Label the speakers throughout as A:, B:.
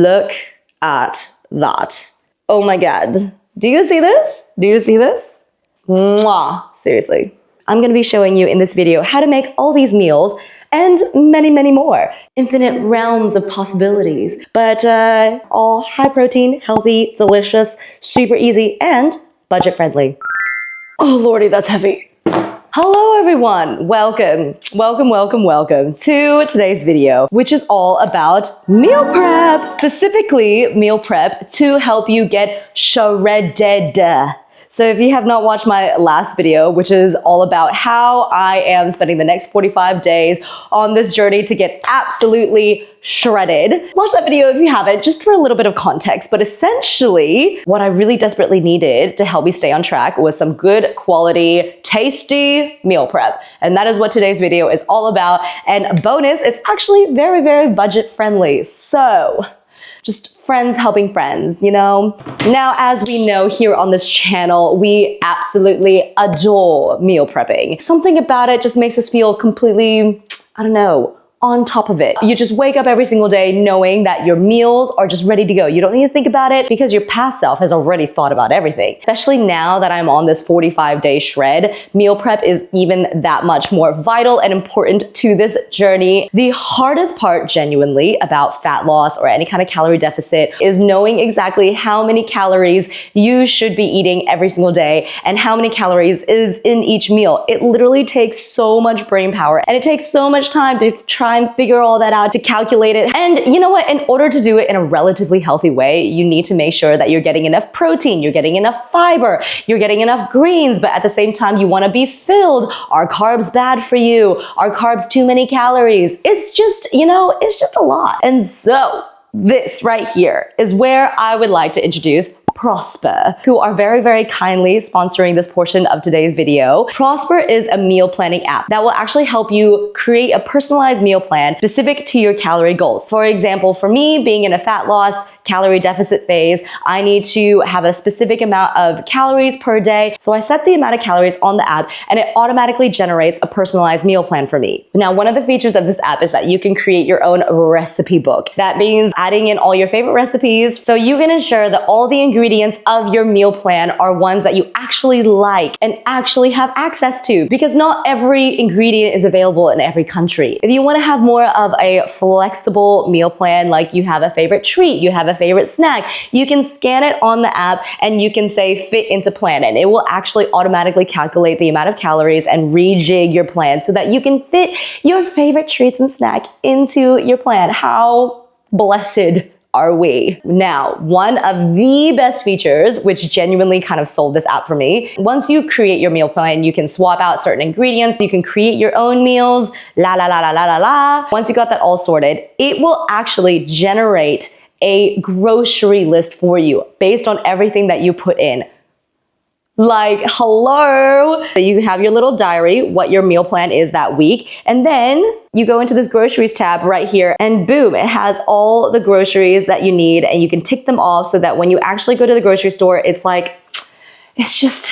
A: Look at that. Oh my God. Do you see this? Do you see this? Mwah. Seriously. I'm gonna be showing you in this video how to make all these meals and many, many more. Infinite realms of possibilities, but all high protein, healthy, delicious, super easy, and budget friendly. Oh Lordy, that's heavy. Hello everyone, welcome to today's video, which is all about meal prep, specifically meal prep to help you get shredded. So if you have not watched my last video, which is all about how I am spending the next 45 days on this journey to get absolutely shredded, watch that video if you haven't, just for a little bit of context. But essentially, what I really desperately needed to help me stay on track was some good quality, tasty meal prep. And that is what today's video is all about. And bonus, it's actually very, very budget friendly. So just friends helping friends, you know? Now, as we know here on this channel, we absolutely adore meal prepping. Something about it just makes us feel completely, I don't know, on top of it. You just wake up every single day knowing that your meals are just ready to go. You don't need to think about it because your past self has already thought about everything. Especially now that I'm on this 45-day shred, meal prep is even that much more vital and important to this journey. The hardest part, genuinely, about fat loss or any kind of calorie deficit is knowing exactly how many calories you should be eating every single day and how many calories is in each meal. It literally takes so much brain power and it takes so much time to try and figure all that out, to calculate it. And you know what? In order to do it in a relatively healthy way, you need to make sure that you're getting enough protein, you're getting enough fiber, you're getting enough greens, but at the same time, you want to be filled. Are carbs bad for you? Are carbs too many calories? It's just, you know, it's just a lot. And so this right here is where I would like to introduce Prosper, who are very, very kindly sponsoring this portion of today's video. Prosper is a meal planning app that will actually help you create a personalized meal plan specific to your calorie goals. For example, for me, being in a fat loss, calorie deficit phase, I need to have a specific amount of calories per day. So I set the amount of calories on the app and it automatically generates a personalized meal plan for me. Now, one of the features of this app is that you can create your own recipe book. That means adding in all your favorite recipes so you can ensure that all the ingredients of your meal plan are ones that you actually like and actually have access to, because not every ingredient is available in every country. If you want to have more of a flexible meal plan, like you have a favorite treat, you have a favorite snack, you can scan it on the app and you can say fit into plan, and it will actually automatically calculate the amount of calories and rejig your plan so that you can fit your favorite treats and snack into your plan. How blessed are we? Now, one of the best features, which genuinely kind of sold this app for me, once you create your meal plan, you can swap out certain ingredients, you can create your own meals, la la la la la la la. Once you got that all sorted, it will actually generate a grocery list for you based on everything that you put in. Like, hello. So you have your little diary, what your meal plan is that week, and then you go into this groceries tab right here and boom, it has all the groceries that you need and you can tick them off so that when you actually go to the grocery store, it's like, it's just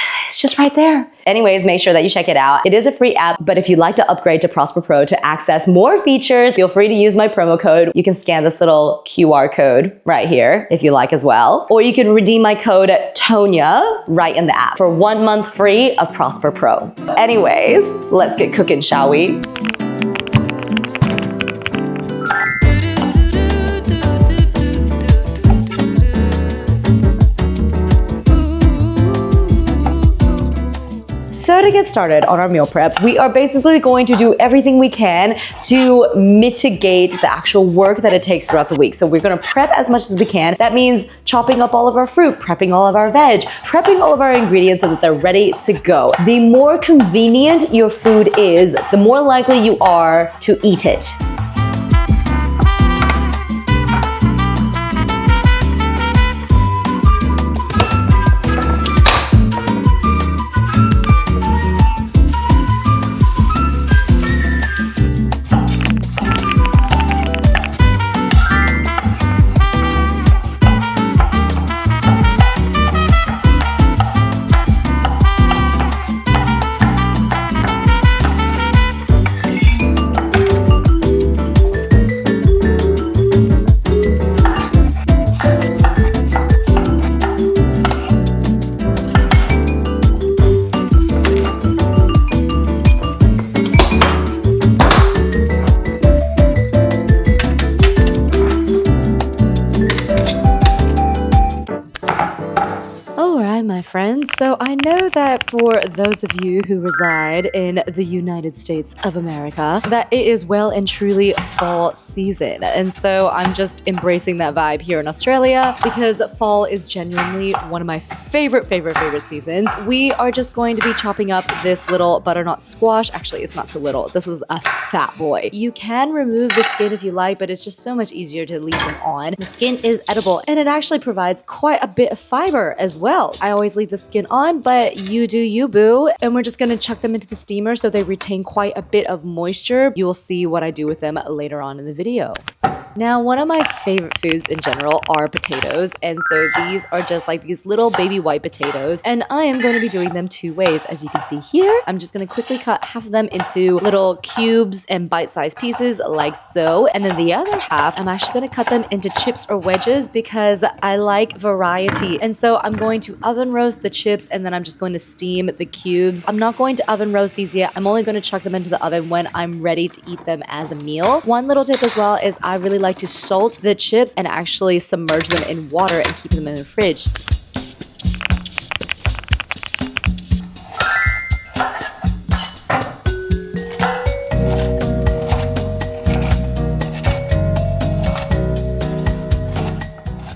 A: right there. Anyways, make sure that you check it out. It is a free app, but if you'd like to upgrade to Prosper Pro to access more features, feel free to use my promo code. You can scan this little QR code right here if you like as well. Or you can redeem my code Tonia right in the app for 1 month free of Prosper Pro. Anyways, let's get cooking, shall we? So to get started on our meal prep, we are basically going to do everything we can to mitigate the actual work that it takes throughout the week. So we're gonna prep as much as we can. That means chopping up all of our fruit, prepping all of our veg, prepping all of our ingredients so that they're ready to go. The more convenient your food is, the more likely you are to eat it. friends. So I know that for those of you who reside in the United States of America, that it is well and truly fall season. And so I'm just embracing that vibe here in Australia because fall is genuinely one of my favorite seasons. We are just going to be chopping up this little butternut squash. Actually, it's not so little. This was a fat boy. You can remove the skin if you like, but it's just so much easier to leave them on. The skin is edible and it actually provides quite a bit of fiber as well. I always leave the skin on, but you do you, boo. And we're just gonna chuck them into the steamer so they retain quite a bit of moisture. You will see what I do with them later on in the video. Now, one of my favorite foods in general are potatoes, and so these are just like these little baby white potatoes, and I am going to be doing them two ways. As you can see here, I'm just going to quickly cut half of them into little cubes and bite-sized pieces like so, and then the other half, I'm actually going to cut them into chips or wedges because I like variety, and so I'm going to oven roast the chips, and then I'm just going to steam the cubes. I'm not going to oven roast these yet. I'm only going to chuck them into the oven when I'm ready to eat them as a meal. One little tip as well is I really like to salt the chips and actually submerge them in water and keep them in the fridge.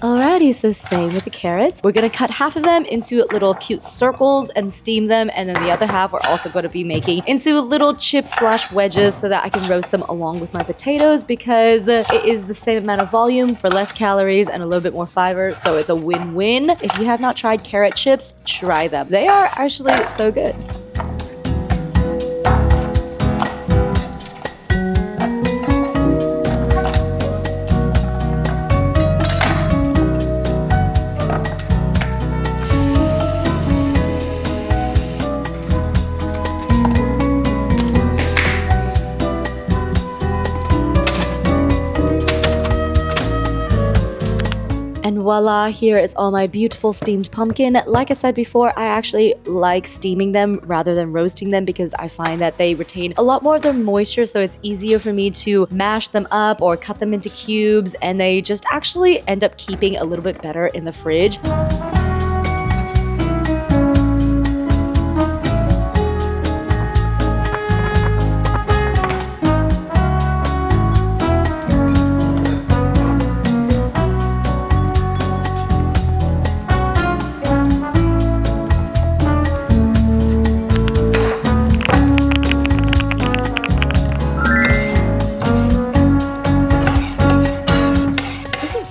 A: Alrighty, so same with the carrots. We're gonna cut half of them into little cute circles and steam them, and then the other half we're also going to be making into little chips slash wedges so that I can roast them along with my potatoes because it is the same amount of volume for less calories and a little bit more fiber, so it's a win-win. If you have not tried carrot chips, try them. They are actually so good. And voila, here is all my beautiful steamed pumpkin. Like I said before, I actually like steaming them rather than roasting them because I find that they retain a lot more of their moisture, so it's easier for me to mash them up or cut them into cubes, and they just actually end up keeping a little bit better in the fridge.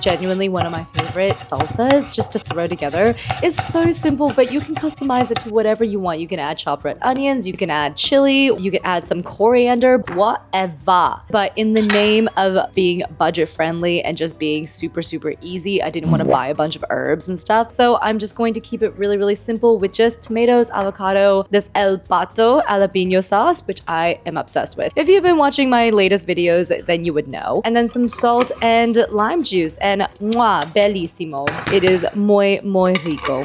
A: Genuinely one of my favorite salsas just to throw together. It's so simple, but you can customize it to whatever you want. You can add chopped red onions, you can add chili, you can add some coriander, whatever. But in the name of being budget friendly and just being super easy, I didn't want to buy a bunch of herbs and stuff. So I'm just going to keep it really simple with just tomatoes, avocado, this El Pato jalapeno sauce, which I am obsessed with. If you've been watching my latest videos, then you would know. And then some salt and lime juice, and mwah, bellissimo. It is muy rico.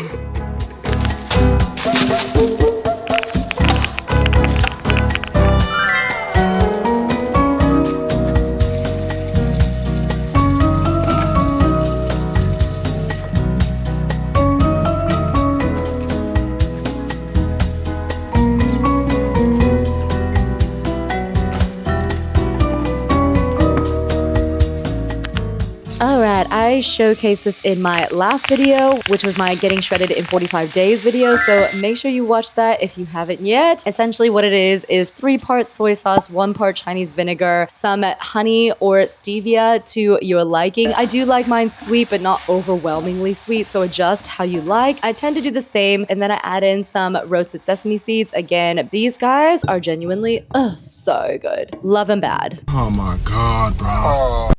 A: Alright, I showcased this in my last video, which was my getting shredded in 45 days video, so make sure you watch that if you haven't yet. Essentially what it is 3 parts soy sauce, 1 part Chinese vinegar, some honey or stevia to your liking. I do like mine sweet, but not overwhelmingly sweet, so adjust how you like. I tend to do the same, and then I add in some roasted sesame seeds. Again, these guys are genuinely so good. Love them bad.
B: Oh my god, bro.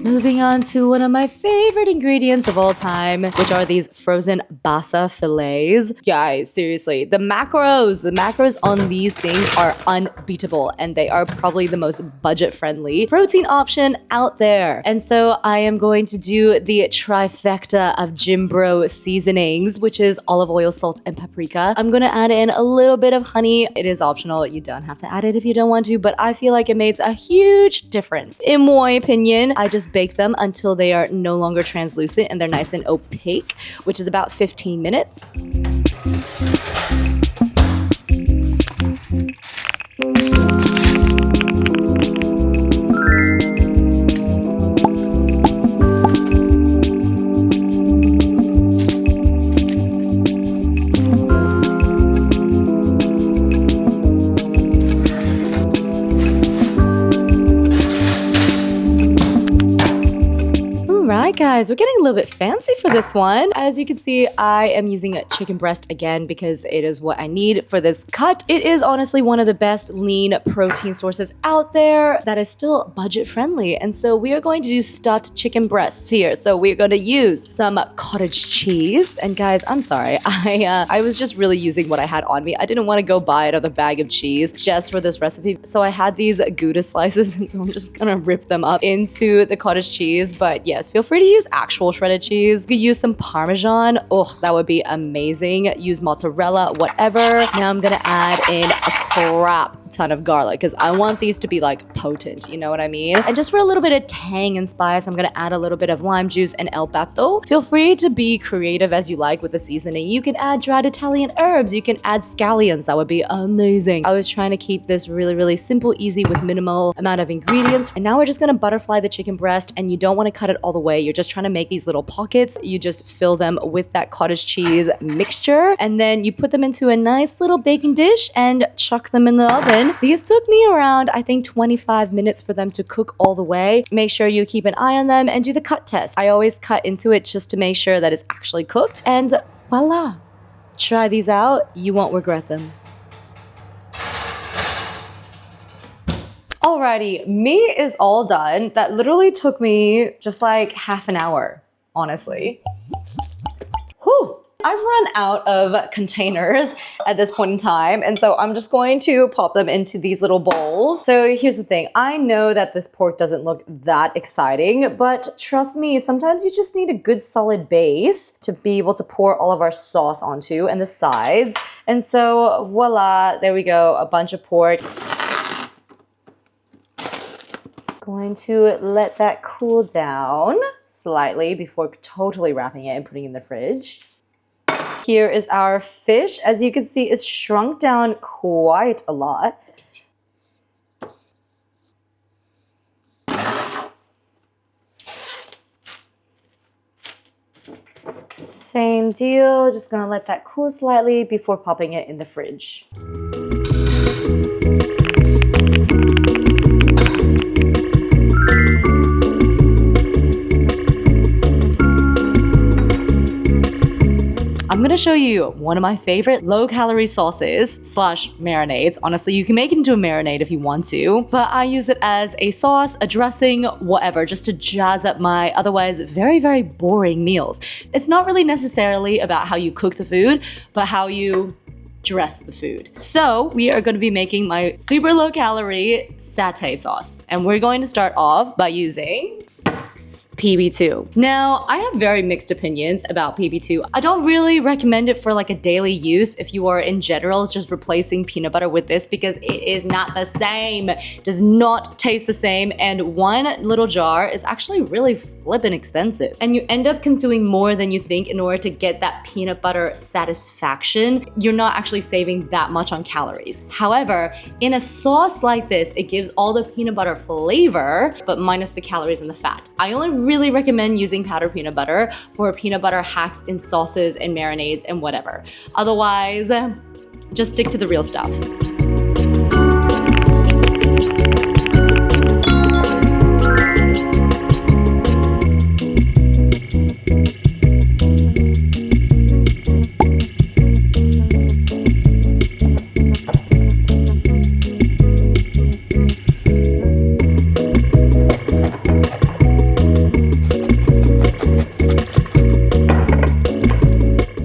A: Moving on to one of my favorite ingredients of all time, which are these frozen basa fillets. Guys, seriously, the macros on these things are unbeatable, and they are probably the most budget-friendly protein option out there. And so I am going to do the trifecta of Jimbro seasonings, which is olive oil, salt, and paprika. I'm gonna add in a little bit of honey. It is optional. You don't have to add it if you don't want to, but I feel like it makes a huge difference. In my opinion, I just baked bake them until they are no longer translucent and they're nice and opaque, which is about 15 minutes. Alright guys, we're getting a little bit fancy for this one. As you can see, I am using a chicken breast again because it is what I need for this cut. It is honestly one of the best lean protein sources out there that is still budget friendly. And so we are going to do stuffed chicken breasts here. So we're going to use some cottage cheese. And guys, I'm sorry, I was just really using what I had on me. I didn't want to go buy another bag of cheese just for this recipe. So I had these Gouda slices, and so I'm just gonna rip them up into the cottage cheese. But yes, feel free to use actual shredded cheese. You could use some Parmesan. Oh, that would be amazing. Use mozzarella, whatever. Now I'm gonna add in a crap ton of garlic because I want these to be like potent, you know what I mean? And just for a little bit of tang and spice, I'm gonna add a little bit of lime juice and el pato. Feel free to be creative as you like with the seasoning. You can add dried Italian herbs. You can add scallions. That would be amazing. I was trying to keep this really, really simple, easy with minimal amount of ingredients. And now we're just gonna butterfly the chicken breast, and you don't wanna cut it all the way. You're just trying to make these little pockets. You just fill them with that cottage cheese mixture, and then you put them into a nice little baking dish and chuck them in the oven. These took me around, I think, 25 minutes for them to cook all the way. Make sure you keep an eye on them and do the cut test. I always cut into it just to make sure that it's actually cooked, and voila. Try these out. You won't regret them. Alrighty, meat is all done. That literally took me just like half an hour, honestly. Whew. I've run out of containers at this point in time, and so I'm just going to pop them into these little bowls. So here's the thing. I know that this pork doesn't look that exciting, but trust me, sometimes you just need a good solid base to be able to pour all of our sauce onto and the sides. And so voila, there we go, a bunch of pork. Going to let that cool down slightly before totally wrapping it and putting it in the fridge. Here is our fish. As you can see, it's shrunk down quite a lot. Same deal, just gonna let that cool slightly before popping it in the fridge. I'm gonna show you one of my favorite low-calorie sauces slash marinades. Honestly, you can make it into a marinade if you want to, but I use it as a sauce, a dressing, whatever, just to jazz up my otherwise very, very boring meals. It's not really necessarily about how you cook the food, but how you dress the food. So we are going to be making my super low-calorie satay sauce, and we're going to start off by using PB2. Now, I have very mixed opinions about PB2. I don't really recommend it for like a daily use if you are in general just replacing peanut butter with this, because it is not the same. It does not taste the same, and one little jar is actually really flippin' expensive. And you end up consuming more than you think in order to get that peanut butter satisfaction. You're not actually saving that much on calories. However, in a sauce like this, it gives all the peanut butter flavor, but minus the calories and the fat. I only really recommend using powdered peanut butter for peanut butter hacks in sauces and marinades and whatever. Otherwise, just stick to the real stuff.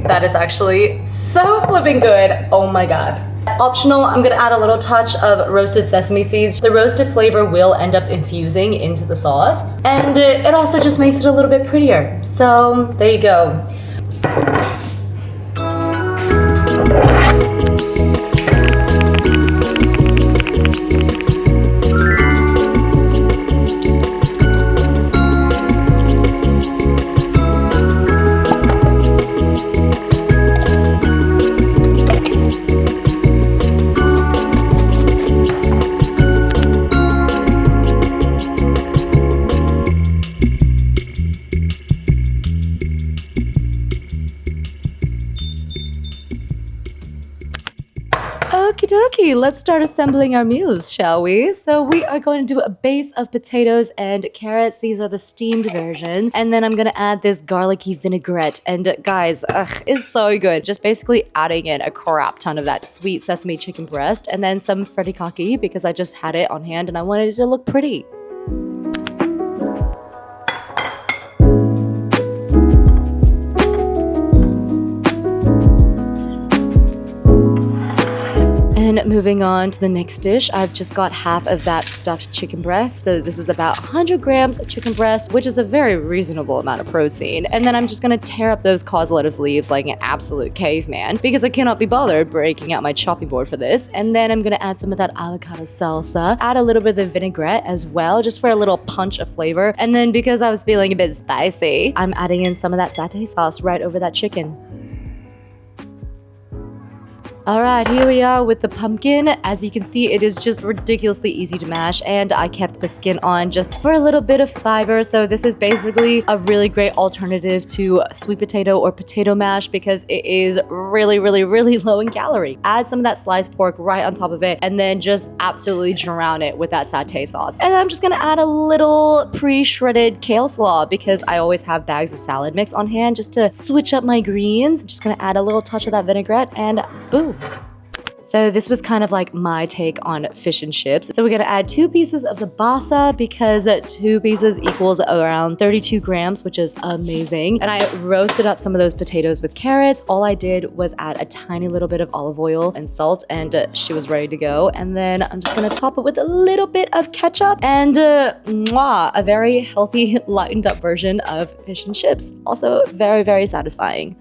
A: That is actually so flipping good. Oh my god. Optional, I'm gonna add a little touch of roasted sesame seeds. The roasted flavor will end up infusing into the sauce, and it also just makes it a little bit prettier. So there you go. Okie dokie, let's start assembling our meals, shall we? So we are going to do a base of potatoes and carrots. These are the steamed version. And then I'm gonna add this garlicky vinaigrette. And guys, it's so good. Just basically adding in a crap ton of that sweet sesame chicken breast and then some furikake because I just had it on hand and I wanted it to look pretty. And moving on to the next dish, I've just got half of that stuffed chicken breast. So this is about 100 grams of chicken breast, which is a very reasonable amount of protein. And then I'm just gonna tear up those cause lettuce leaves like an absolute caveman because I cannot be bothered breaking out my chopping board for this. And then I'm gonna add some of that avocado salsa, add a little bit of the vinaigrette as well, just for a little punch of flavor. And then because I was feeling a bit spicy, I'm adding in some of that satay sauce right over that chicken. Alright, here we are with the pumpkin. As you can see, it is just ridiculously easy to mash, and I kept the skin on just for a little bit of fiber. So this is basically a really great alternative to sweet potato or potato mash because it is really low in calorie. Add some of that sliced pork right on top of it, and then just absolutely drown it with that satay sauce. And I'm just gonna add a little pre-shredded kale slaw because I always have bags of salad mix on hand just to switch up my greens. Just gonna add a little touch of that vinaigrette, and boom. So this was kind of like my take on fish and chips. So we're gonna add 2 pieces of the basa because 2 pieces equals around 32 grams, which is amazing. And I roasted up some of those potatoes with carrots. All I did was add a tiny little bit of olive oil and salt, and she was ready to go. And then I'm just gonna top it with a little bit of ketchup and a very healthy, lightened up version of fish and chips. Also very satisfying.